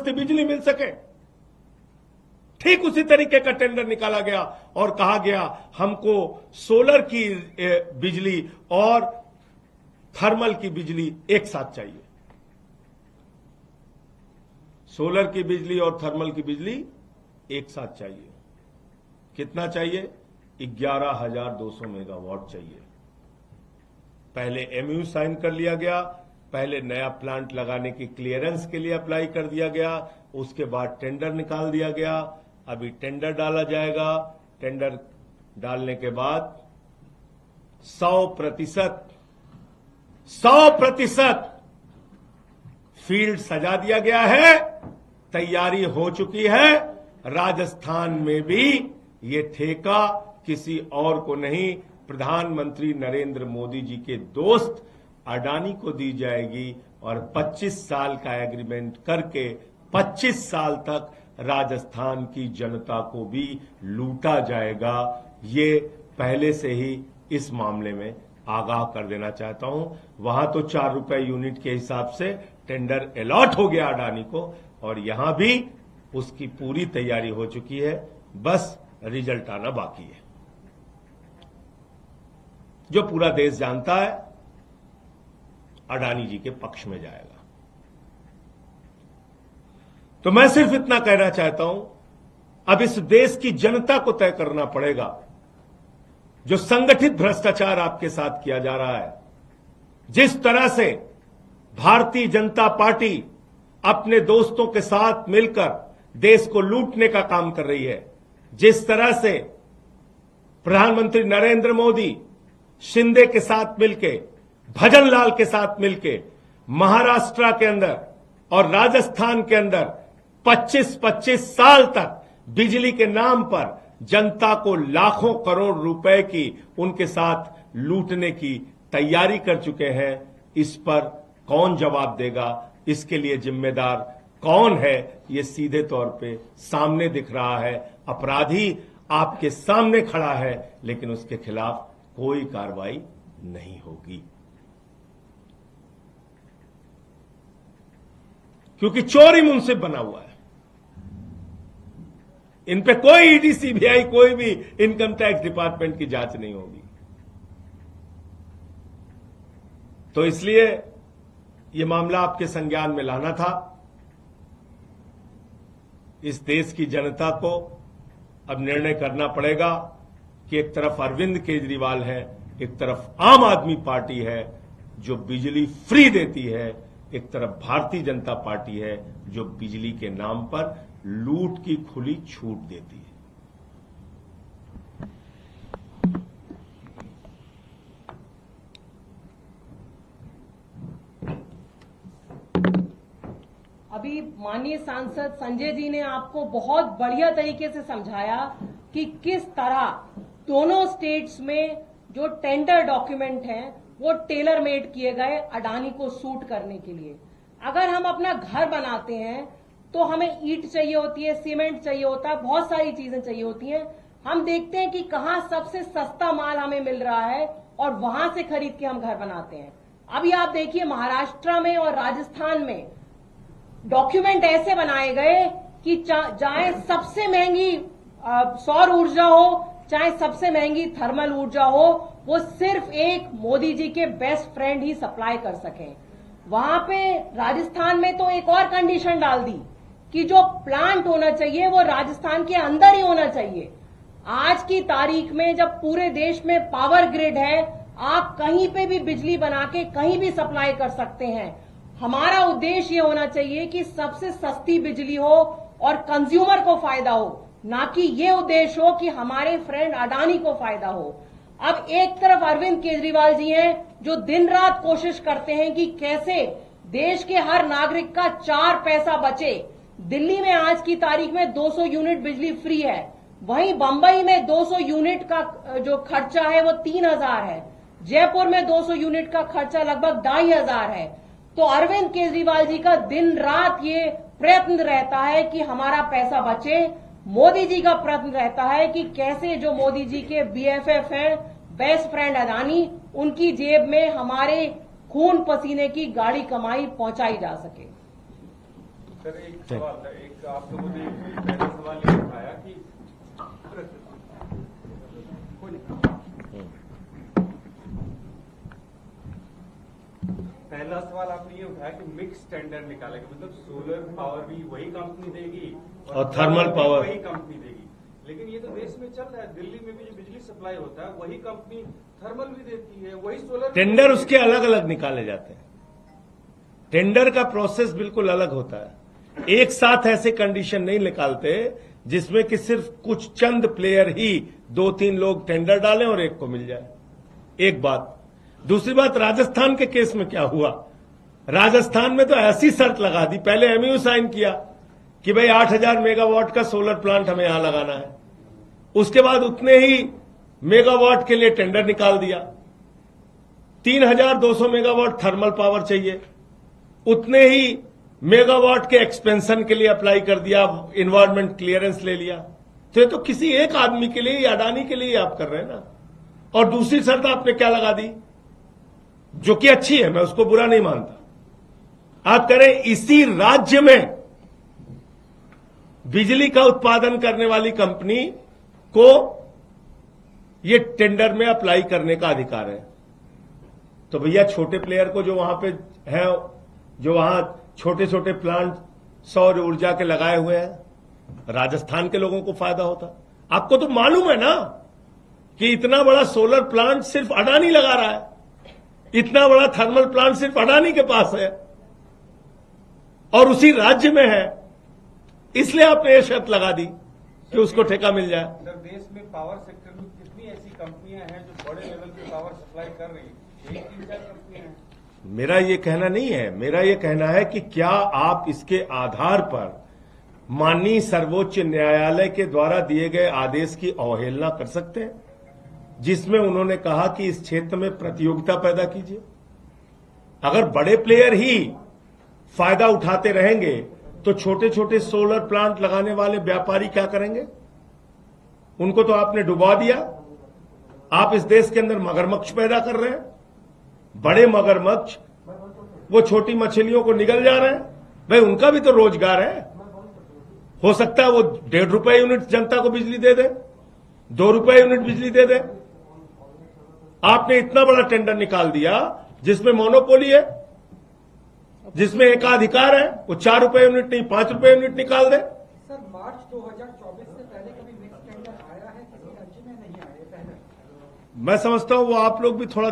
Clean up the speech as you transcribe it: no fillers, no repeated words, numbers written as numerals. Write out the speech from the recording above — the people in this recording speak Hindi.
सस्ती बिजली मिल सके। ठीक उसी तरीके का टेंडर निकाला गया और कहा गया हमको सोलर की बिजली और थर्मल की बिजली एक साथ चाहिए। सोलर की बिजली और थर्मल की बिजली एक साथ चाहिए। कितना चाहिए? 11,200 मेगावाट चाहिए। पहले एमयू साइन कर लिया गया, पहले नया प्लांट लगाने की क्लियरेंस के लिए अप्लाई कर दिया गया, उसके बाद टेंडर निकाल दिया गया। अभी टेंडर डाला जाएगा। टेंडर डालने के बाद 100% फील्ड सजा दिया गया है, तैयारी हो चुकी है। राजस्थान में भी ये ठेका किसी और को नहीं, प्रधानमंत्री नरेंद्र मोदी जी के दोस्त अडानी को दी जाएगी और 25 साल का एग्रीमेंट करके 25 साल तक राजस्थान की जनता को भी लूटा जाएगा। ये पहले से ही इस मामले में आगाह कर देना चाहता हूं। वहां तो 4 रुपए यूनिट के हिसाब से टेंडर अलॉट हो गया अडानी को, और यहां भी उसकी पूरी तैयारी हो चुकी है, बस रिजल्ट आना बाकी है। जो पूरा देश जानता है अडानी जी के पक्ष में जाएगा। तो मैं सिर्फ इतना कहना चाहता हूं, अब इस देश की जनता को तय करना पड़ेगा। जो संगठित भ्रष्टाचार आपके साथ किया जा रहा है, जिस तरह से भारतीय जनता पार्टी अपने दोस्तों के साथ मिलकर देश को लूटने का काम कर रही है, जिस तरह से प्रधानमंत्री नरेंद्र मोदी शिंदे के साथ मिलके, भजन लाल के साथ मिलके महाराष्ट्र के अंदर और राजस्थान के अंदर 25-25 साल तक बिजली के नाम पर जनता को लाखों करोड़ रुपए की उनके साथ लूटने की तैयारी कर चुके हैं, इस पर कौन जवाब देगा? इसके लिए जिम्मेदार कौन है? ये सीधे तौर पे सामने दिख रहा है। अपराधी आपके सामने खड़ा है, लेकिन उसके खिलाफ कोई कार्रवाई नहीं होगी, क्योंकि चोरी मुंसिफ बना हुआ है। इन पे कोई ईडी, सीबीआई, कोई भी इनकम टैक्स डिपार्टमेंट की जांच नहीं होगी। तो इसलिए ये मामला आपके संज्ञान में लाना था। इस देश की जनता को अब निर्णय करना पड़ेगा कि एक तरफ अरविंद केजरीवाल है, एक तरफ आम आदमी पार्टी है जो बिजली फ्री देती है, एक तरफ भारतीय जनता पार्टी है जो बिजली के नाम पर लूट की खुली छूट देती है। अभी माननीय सांसद संजय जी ने आपको बहुत बढ़िया तरीके से समझाया कि किस तरह दोनों स्टेट्स में जो टेंडर डॉक्यूमेंट हैं वो टेलर मेड किए गए अडानी को सूट करने के लिए। अगर हम अपना घर बनाते हैं तो हमें ईंट चाहिए होती है, सीमेंट चाहिए होता है, बहुत सारी चीजें चाहिए होती हैं। हम देखते हैं कि कहां सबसे सस्ता माल हमें मिल रहा है और वहां से खरीद के हम घर बनाते हैं। अभी आप देखिए महाराष्ट्र में और राजस्थान में डॉक्यूमेंट ऐसे बनाए गए कि चाहे सबसे महंगी सौर ऊर्जा हो, चाहे सबसे महंगी थर्मल ऊर्जा हो, वो सिर्फ एक मोदी जी के बेस्ट फ्रेंड ही सप्लाई कर सकें। वहां पे राजस्थान में तो एक और कंडीशन डाल दी कि जो प्लांट होना चाहिए वो राजस्थान के अंदर ही होना चाहिए। आज की तारीख में जब पूरे देश में पावर ग्रिड है, आप कहीं पे भी बिजली बना के कहीं भी सप्लाई कर सकते हैं। हमारा उद्देश्य ये होना चाहिए कि सबसे सस्ती बिजली हो और कंज्यूमर को फायदा हो, ना कि ये उद्देश्य हो कि हमारे फ्रेंड अडानी को फायदा हो। अब एक तरफ अरविंद केजरीवाल जी हैं जो दिन रात कोशिश करते हैं कि कैसे देश के हर नागरिक का 4 पैसा बचे। दिल्ली में आज की तारीख में 200 यूनिट बिजली फ्री है, वहीं बंबई में 200 यूनिट का जो खर्चा है वो 3,000 है, जयपुर में 200 यूनिट का खर्चा लगभग 2,500 है। तो अरविंद केजरीवाल जी का दिन रात ये प्रयत्न रहता है कि हमारा पैसा बचे। मोदी जी का प्रयत्न रहता है कि कैसे जो मोदी जी के बीएफएफ हैं, बेस्ट फ्रेंड अडानी, उनकी जेब में हमारे खून पसीने की गाढ़ी कमाई पहुंचाई जा सके। सर एक सवाल था, एक आप लोगों ने पहला सवाल ये उठाया कि पहला सवाल आपने ये उठाया कि मिक्स टेंडर निकालेगा, मतलब सोलर पावर भी वही कंपनी देगी और थर्मल पावर वही कंपनी देगी। लेकिन ये तो देश में चल रहा है, दिल्ली में भी जो बिजली सप्लाई होता है वही कंपनी थर्मल भी देती है, वही सोलर। टेंडर उसके अलग अलग निकाले जाते हैं। टेंडर का प्रोसेस बिल्कुल अलग होता है। एक साथ ऐसे कंडीशन नहीं निकालते जिसमें कि सिर्फ कुछ चंद प्लेयर ही 2-3 लोग टेंडर डालें और एक को मिल जाए। एक बात। दूसरी बात, राजस्थान के केस में क्या हुआ, राजस्थान में तो ऐसी शर्त लगा दी, पहले एमयू साइन किया कि भाई 8000 मेगावाट का सोलर प्लांट हमें यहां लगाना है, उसके बाद उतने ही मेगावाट के लिए टेंडर निकाल दिया। 3200 मेगावाट थर्मल पावर चाहिए, उतने ही मेगावाट के एक्सपेंशन के लिए अप्लाई कर दिया, इन्वायरमेंट क्लियरेंस ले लिया। तो ये तो किसी एक आदमी के लिए, अडानी के लिए आप कर रहे हैं ना। और दूसरी शर्त आपने क्या लगा दी, जो कि अच्छी है, मैं उसको बुरा नहीं मानता। आप करें इसी राज्य में बिजली का उत्पादन करने वाली कंपनी को ये टेंडर में अप्लाई करने का अधिकार है। तो भैया छोटे प्लेयर को जो वहां पे है, जो वहां छोटे छोटे प्लांट सौर ऊर्जा के लगाए हुए हैं, राजस्थान के लोगों को फायदा होता। आपको तो मालूम है ना कि इतना बड़ा सोलर प्लांट सिर्फ अडानी लगा रहा है, इतना बड़ा थर्मल प्लांट सिर्फ अडानी के पास है और उसी राज्य में है, इसलिए आपने ये शर्त लगा दी कि उसको ठेका मिल जाए। सर देश में पावर सेक्टर में कितनी ऐसी कंपनियां हैं जो बड़े लेवल पे पावर सप्लाई कर रही है, यही 3-4 कंपनियां हैं। मेरा ये कहना नहीं है, मेरा ये कहना है कि क्या आप इसके आधार पर माननीय सर्वोच्च न्यायालय के द्वारा दिए गए आदेश की अवहेलना कर सकते हैं, जिसमें उन्होंने कहा कि इस क्षेत्र में प्रतियोगिता पैदा कीजिए। अगर बड़े प्लेयर ही फायदा उठाते रहेंगे तो छोटे छोटे सोलर प्लांट लगाने वाले व्यापारी क्या करेंगे? उनको तो आपने डुबा दिया। आप इस देश के अंदर मगरमच्छ पैदा कर रहे हैं, बड़े मगरमच्छ वो छोटी मछलियों को निगल जा रहे हैं। भाई उनका भी तो रोजगार है, हो सकता है वो ₹1.5 यूनिट जनता को बिजली दे दे, ₹2 यूनिट बिजली दे दे। आपने इतना बड़ा टेंडर निकाल दिया जिसमें मोनोपोली है, जिसमें एकाधिकार है, वो ₹4 यूनिट नहीं ₹5 यूनिट निकाल दे। सर मार्च 2024 से पहले कभी मिक्स टेंडर आया है किसी राज्य में? नहीं आया पहले। मैं समझता हूं वो आप लोग भी थोड़ा